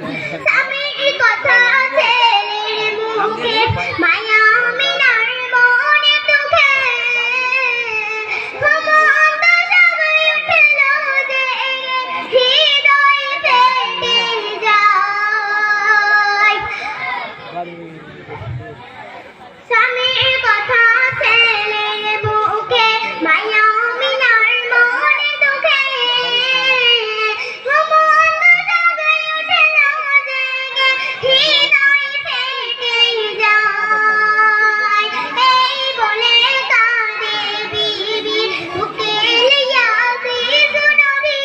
স্বামীর কথা ছেলের মুখে মায়া মিনার মনে দুঃখে ঘুমন্ত সবাই উঠল জেগে হৃদয় ফেটে যায় স্বামীর কথা ছেলের মুখে মায়া মিনার মনে দুঃখে ঘুমন্ত সবাই উঠল জেগে হৃদয় ফেটে যায় এই বলে কাঁদে বিবি বুকে লিয়া শিশু নবী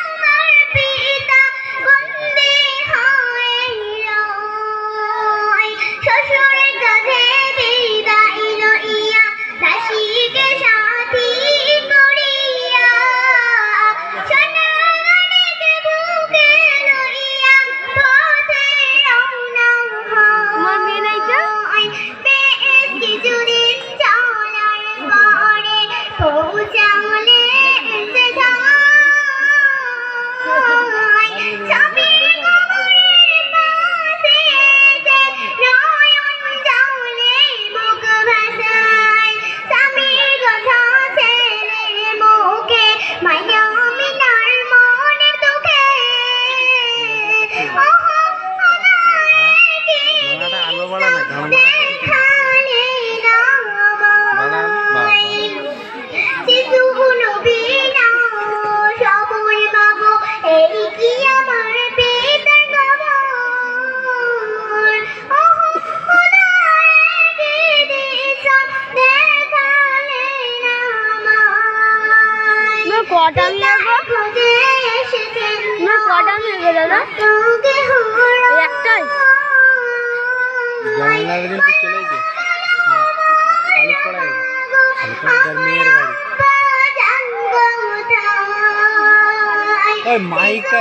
আমার পিতা বন্দী হয় শ্বশুরের কাছে বিদায় লইয়া দাসীকে সাথী করিয়া সোনাগাড়িকে বুকে লইয়া পথে রওনা হয় বেশ কিছুদিন চলার পরে পৌঁছালে স্বামীর কবরের পাশে যে নয়ন জলে বুক ভাসায় স্বামীর কথা ছেলের মুখে মায়া মিনার মনে দুঃখে দেখালে না শিশু নবী না সবুর বাবু এই কি আমার পিতার খবর কটা মিলে দাদা একটাই মেয়ের বাড়ি মাইক